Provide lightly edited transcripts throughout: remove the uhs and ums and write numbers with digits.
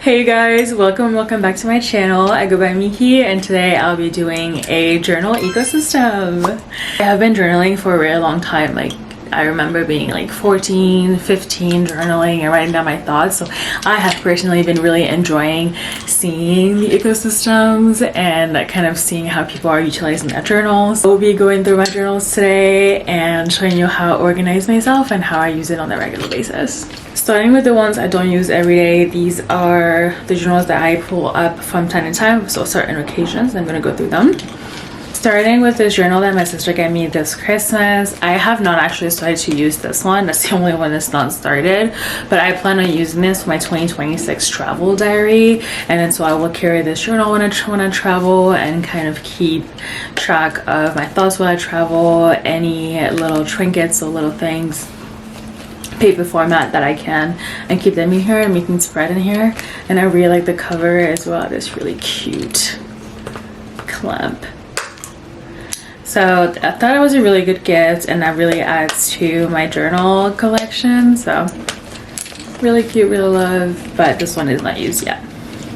Hey guys, welcome back to my channel. I go by Miki and today I'll be doing a journal ecosystem. I have been journaling for a really long time. Like I remember being like 14, 15 journaling and writing down my thoughts. So I have personally been really enjoying seeing the ecosystems and kind of seeing how people are utilizing their journals. We'll be going through my journals today and showing you how I organize myself and how I use it on a regular basis. Starting with the ones I don't use every day, these are the journals that I pull up from time to time, so certain occasions. I'm going to go through them. Starting with this journal that my sister gave me this Christmas. I have not actually started to use this one. That's the only one that's not started, but I plan on using this for my 2026 travel diary. And then so I will carry this journal when I travel and kind of keep track of my thoughts while I travel, any little trinkets or little things, paper format that I can, and keep them in here and making spread in here. And I really like the cover as well. This really cute clamp. So I thought it was a really good gift, and that really adds to my journal collection. So really cute, really love, but this one is not used yet.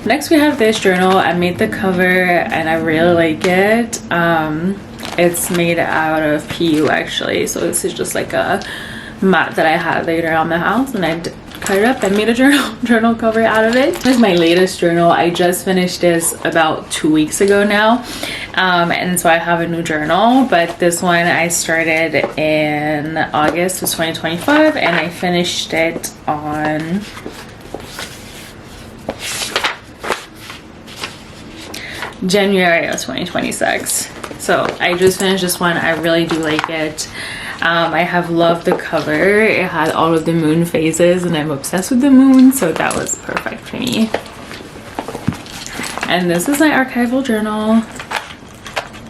Next we have this journal. I made the cover and I really like it. It's made out of PU actually, so this is just like a mat that I had later around the house, and I cut it up and made a journal cover out of it. This is my latest journal. I just finished this about 2 weeks ago now, and so I have a new journal, but this one I started in August of 2025 and I finished it on January of 2026. So I just finished this one. I really do like it. I have loved the cover. It had all of the moon phases and I'm obsessed with the moon, so that was perfect for me. And this is my archival journal.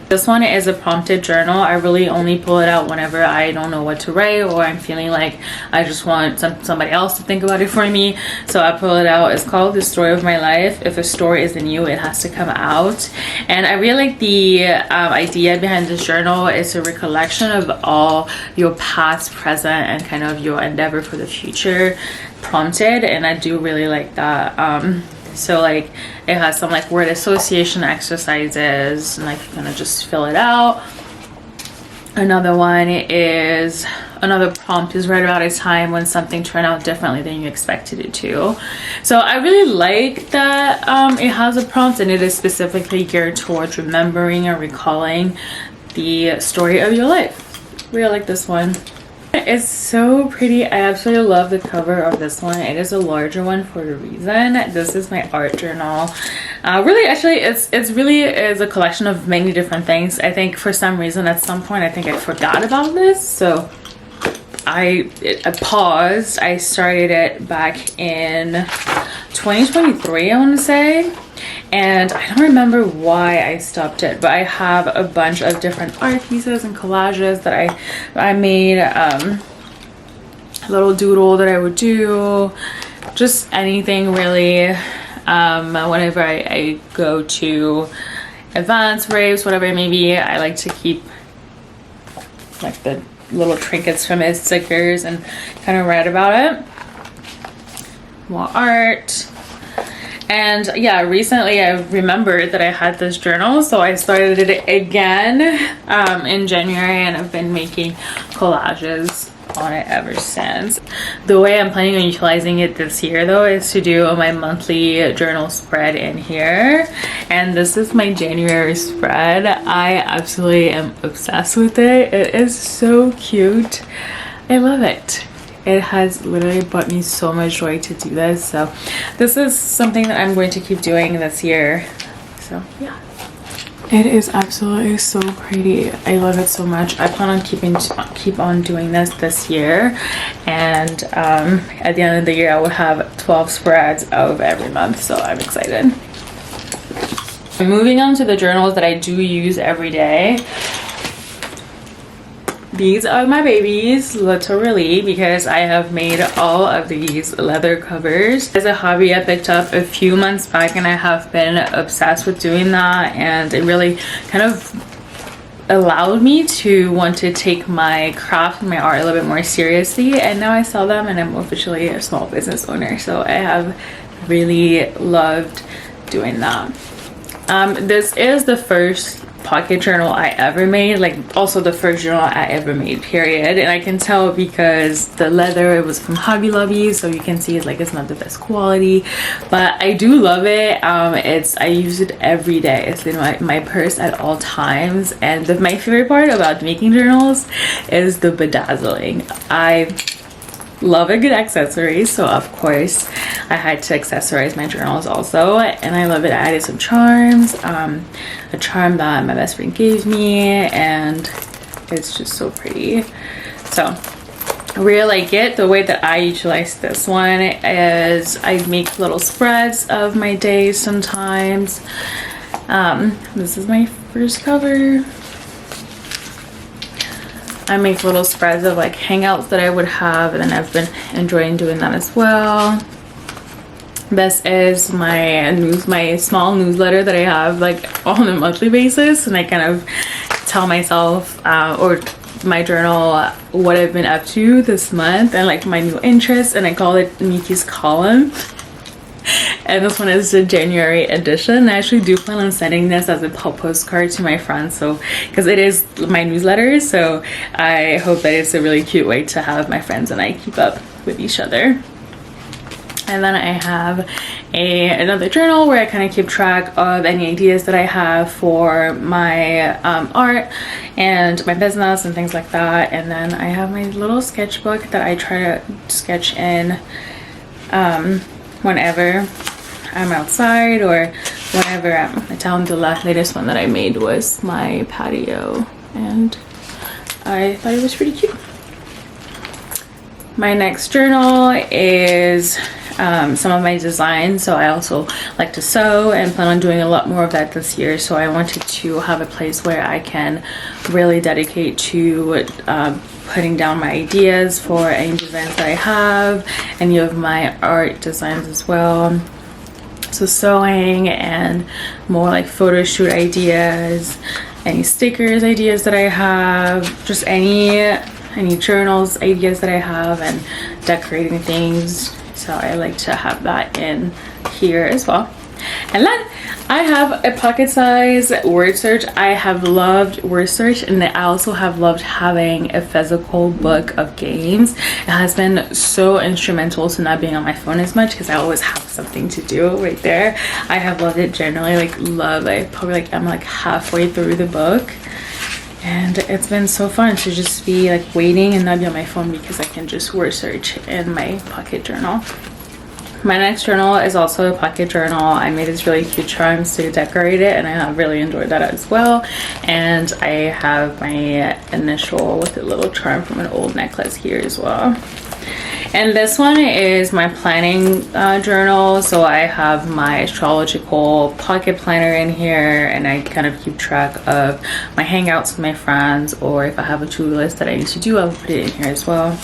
This one is a prompted journal. I really only pull it out whenever I don't know what to write or I'm feeling like I just want somebody else to think about it for me. So I pull it out. It's called The Story of My Life. If a story isn't you, it has to come out. And I really like the idea behind this journal. It's a recollection of all your past, present, and kind of your endeavor for the future prompted. And I do really like that. So like it has some like word association exercises and like kind of just fill it out. Another prompt is write about a time when something turned out differently than you expected it to. So I really like that it has a prompt and it is specifically geared towards remembering and recalling the story of your life. Really like this one. It's so pretty. I absolutely love the cover of this one. It is a larger one for a reason. This is my art journal. Really, actually, it's really is a collection of many different things. I think for some reason at some point I think I forgot about this, so I paused. I started it back in 2023, I want to say. And I don't remember why I stopped it, but I have a bunch of different art pieces and collages that I made, a little doodle that I would do, just anything really. Whenever I go to events, raves, whatever it may be, I like to keep like the little trinkets from it, stickers, and kind of write about it. More art. And yeah, recently I remembered that I had this journal, so I started it again in January, and I've been making collages on it ever since. The way I'm planning on utilizing it this year though is to do my monthly journal spread in here, and this is my January spread. I absolutely am obsessed with it. It is so cute. I love it. It has literally brought me so much joy to do this, so this is something that I'm going to keep doing this year. So yeah, it is absolutely so pretty. I love it so much. I plan on keep on doing this year, and at the end of the year I will have 12 spreads of every month, so I'm excited. Moving on to the journals that I do use every day. These are my babies, literally, because I have made all of these leather covers. It's a hobby I picked up a few months back, and I have been obsessed with doing that, and it really kind of allowed me to want to take my craft and my art a little bit more seriously, and now I sell them and I'm officially a small business owner. So I have really loved doing that. This is the first pocket journal I ever made, like also the first journal I ever made, period. And I can tell because the leather, it was from Hobby Lobby, so you can see it's like it's not the best quality, but I do love it. I use it every day. It's in my purse at all times. And my favorite part about making journals is the bedazzling. I love a good accessory, so of course I had to accessorize my journals also, and I love it. I added some charms, a charm that my best friend gave me, and it's just so pretty. So I really like it. The way that I utilize this one is I make little spreads of my days sometimes. This is my first cover. I make little spreads of like hangouts that I would have, and then I've been enjoying doing that as well. This is my small newsletter that I have like on a monthly basis, and I kind of tell myself or my journal what I've been up to this month and like my new interests, and I call it Miki's column. And this one is the January edition. I actually do plan on sending this as a postcard to my friends, so because it is my newsletter, so I hope that it's a really cute way to have my friends and I keep up with each other. And then I have another journal where I kind of keep track of any ideas that I have for my art and my business and things like that. And then I have my little sketchbook that I try to sketch in whenever I'm outside or whenever I'm down. The latest one that I made was my patio, and I thought it was pretty cute. My next journal is some of my designs. So I also like to sew and plan on doing a lot more of that this year. So I wanted to have a place where I can really dedicate to putting down my ideas for any designs that I have, any of my art designs as well. So sewing and more like photo shoot ideas, any stickers ideas that I have, just any journals ideas that I have, and decorating things. So I like to have that in here as well. And then I have a pocket size word search. I have loved word search, and I also have loved having a physical book of games. It has been so instrumental to not being on my phone as much because I always have something to do right there. I have loved it generally, I'm like halfway through the book, and it's been so fun to just be like waiting and not be on my phone because I can just word search in my pocket journal. My next journal is also a pocket journal. I made these really cute charms to decorate it, and I have really enjoyed that as well. And I have my initial with a little charm from an old necklace here as well. And this one is my planning journal. So I have my astrological pocket planner in here, and I kind of keep track of my hangouts with my friends, or if I have a to-do list that I need to do, I'll put it in here as well.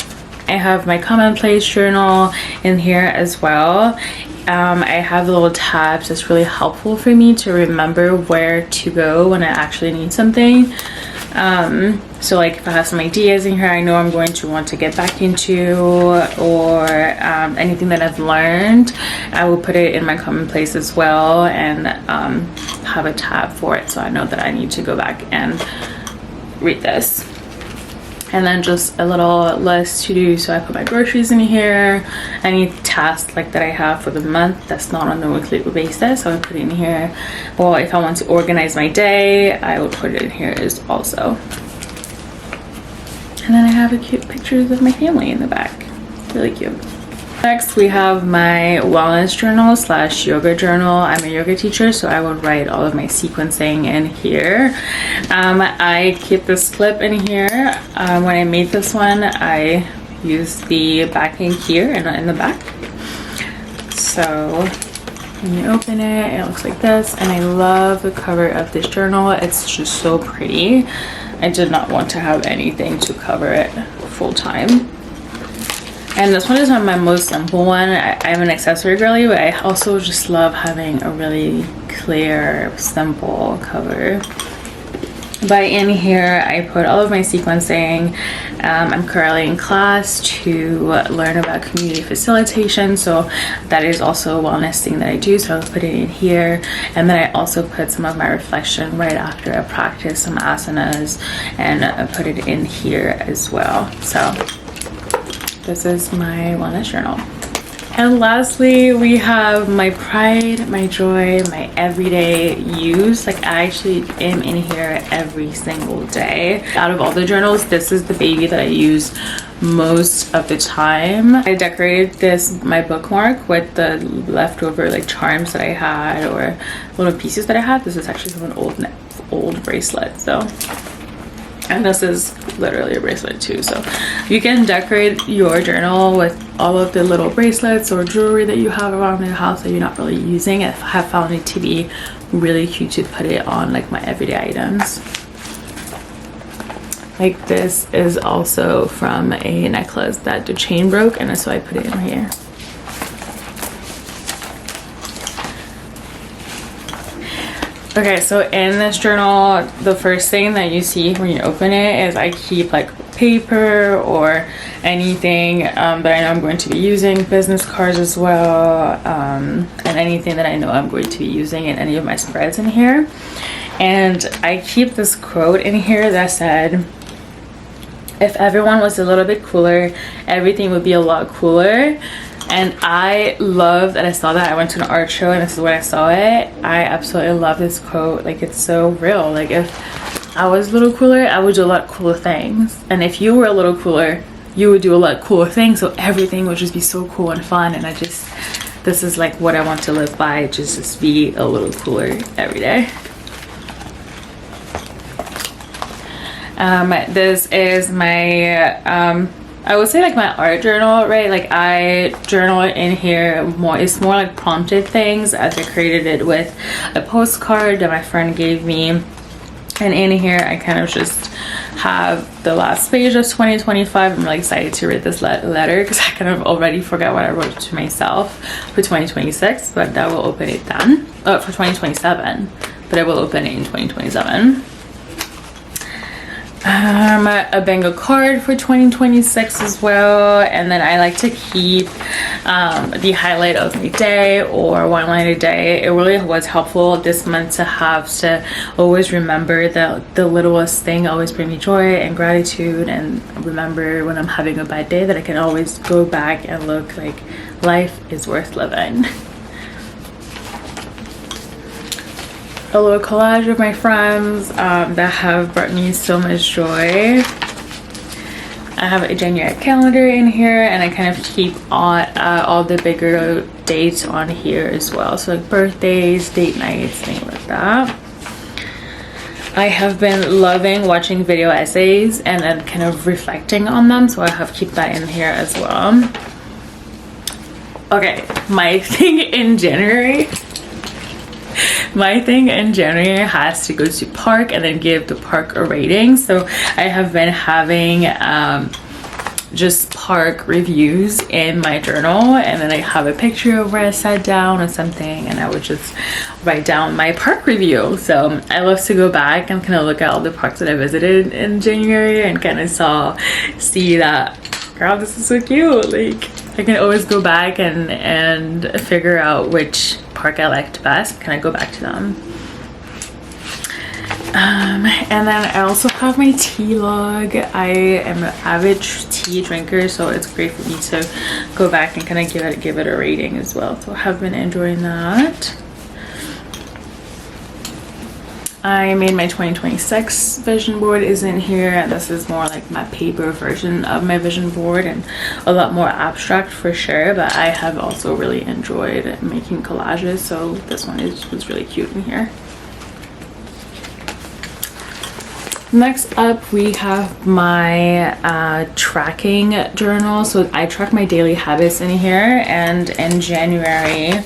I have my commonplace journal in here as well. I have little tabs that's really helpful for me to remember where to go when I actually need something. So like if I have some ideas in here I know I'm going to want to get back into, or anything that I've learned, I will put it in my commonplace as well, and have a tab for it so I know that I need to go back and read this. And then just a little list to do. So I put my groceries in here, any tasks like that I have for the month that's not on a weekly basis, I would put it in here. Or if I want to organize my day, I would put it in here as also. And then I have a cute pictures of my family in the back. Really cute. Next we have my wellness journal / yoga journal. I'm a yoga teacher, so I would write all of my sequencing in here. I keep this clip in here. When I made this one, I used the backing here and in the back. So when you open it, it looks like this, and I love the cover of this journal. It's just so pretty. I did not want to have anything to cover it full time. And this one is not my most simple one. I'm an accessory girly, but I also just love having a really clear, simple cover. But in here, I put all of my sequencing. I'm currently in class to learn about community facilitation, so that is also a wellness thing that I do, so I'll put it in here. And then I also put some of my reflection right after I practice some asanas, and I put it in here as well. So this is my wellness journal. And lastly, we have my pride, my joy, my everyday use. Like, I actually am in here every single day. Out of all the journals, this is the baby that I use most of the time. I decorated this, my bookmark, with the leftover like charms that I had or little pieces that I had. This is actually from an old bracelet, so. And this is literally a bracelet too, so you can decorate your journal with all of the little bracelets or jewelry that you have around the house that you're not really using. I have found it to be really cute to put it on like my everyday items. Like, this is also from a necklace that the chain broke, and so I put it in here. Okay, so in this journal, the first thing that you see when you open it is I keep like paper or anything that I know I'm going to be using, business cards as well, and anything that I know I'm going to be using in any of my spreads in here. And I keep this quote in here that said, if everyone was a little bit cooler, everything would be a lot cooler. And I love that I saw that. I went to an art show and this is when I saw it. I absolutely love this quote. Like, it's so real. Like, if I was a little cooler, I would do a lot cooler things. And if you were a little cooler, you would do a lot cooler things. So everything would just be so cool and fun. And this is like what I want to live by. Just be a little cooler every day. This is my I would say like my art journal, right? Like, I journal in here more. It's more like prompted things. I decorated it with a postcard that my friend gave me. And in here, I kind of just have the last page of 2025. I'm really excited to read this letter because I kind of already forgot what I wrote to myself for 2026, but that will open it then. Oh, for 2027, but I will open it in 2027. A bingo card for 2026 as well, and then I like to keep the highlight of my day or one line a day. It really was helpful this month to always remember that the littlest thing always brings me joy and gratitude, and remember when I'm having a bad day that I can always go back and look like life is worth living. A little collage of my friends that have brought me so much joy. I have a January calendar in here, and I kind of keep all the bigger dates on here as well. So like birthdays, date nights, things like that. I have been loving watching video essays and then kind of reflecting on them, so I have keep that in here as well. Okay, my thing in January has to go to park and then give the park a rating. So I have been having just park reviews in my journal, and then I have a picture of where I sat down or something, and I would just write down my park review. So I love to go back and kind of look at all the parks that I visited in January and kind of see that, girl, this is so cute. Like, I can always go back and figure out which park I liked best. Can I go back to them? And then I also have my tea log. I am an avid tea drinker, so it's great for me to go back and kind of give it a rating as well. So I have been enjoying that. I made my 2026 vision board is in here. This is more like my paper version of my vision board and a lot more abstract for sure, but I have also really enjoyed making collages, so this one was really cute in here. Next up, we have my tracking journal. So I track my daily habits in here, and in January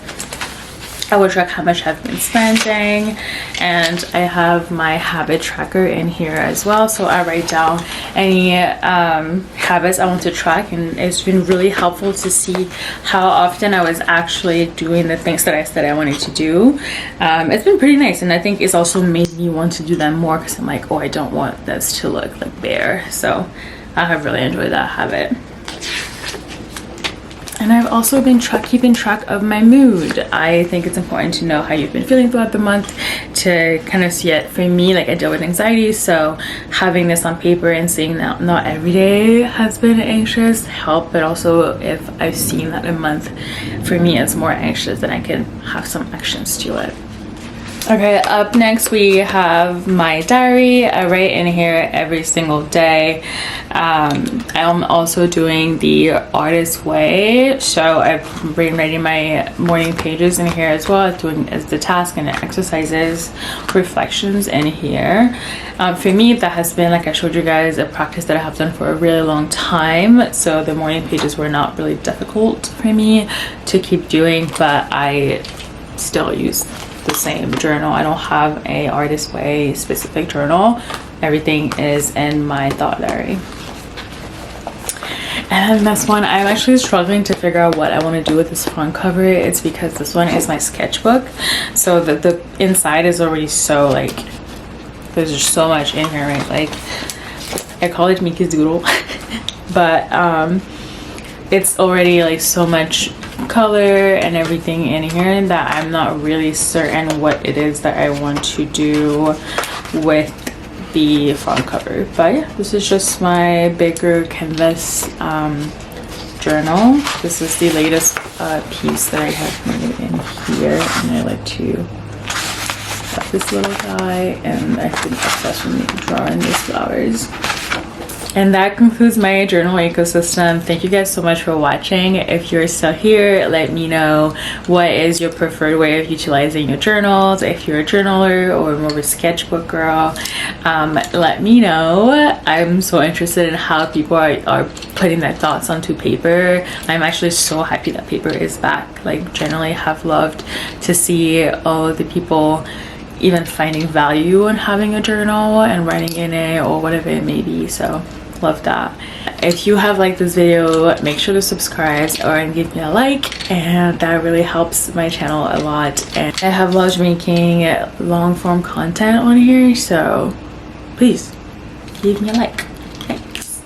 I will track how much I've been spending, and I have my habit tracker in here as well. So I write down any habits I want to track, and it's been really helpful to see how often I was actually doing the things that I said I wanted to do. It's been pretty nice, and I think it's also made me want to do them more because I'm like, oh, I don't want this to look like bare. So I have really enjoyed that habit. And I've also been keeping track of my mood. I think it's important to know how you've been feeling throughout the month to kind of see it. For me, like, I deal with anxiety, so having this on paper and seeing that not every day has been anxious help, but also if I've seen that a month for me is more anxious, then I can have some actions to it. Okay, up next we have my diary. I write in here every single day. I'm also doing the artist way, so I've been writing my morning pages in here as well, doing as the task and the exercises, reflections in here. For me, that has been, like I showed you guys, a practice that I have done for a really long time, so the morning pages were not really difficult for me to keep doing, but I still use the same journal. I don't have a artist way specific journal. Everything is in my thought diary. And then this one, I'm actually struggling to figure out what I want to do with this front cover. It's because this one is my sketchbook, so the inside is already so, like, there's just so much in here, right? Like, I call it Miki's doodle but it's already like so much color and everything in here that I'm not really certain what it is that I want to do with the front cover. But yeah, this is just my bigger canvas journal. This is the latest piece that I have made in here, and I like to have this little guy, and I've been obsessed with drawing these flowers. And that concludes my journal ecosystem. Thank you guys so much for watching. If you're still here, let me know what is your preferred way of utilizing your journals. If you're a journaler or more of a sketchbook girl, let me know. I'm so interested in how people are putting their thoughts onto paper. I'm actually so happy that paper is back. Like, generally have loved to see all the people even finding value in having a journal and writing in it or whatever it may be. So love that. If you have liked this video, make sure to subscribe or give me a like, and that really helps my channel a lot. And I have loved making long form content on here, so please give me a like. Thanks.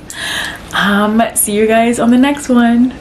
See you guys on the next one.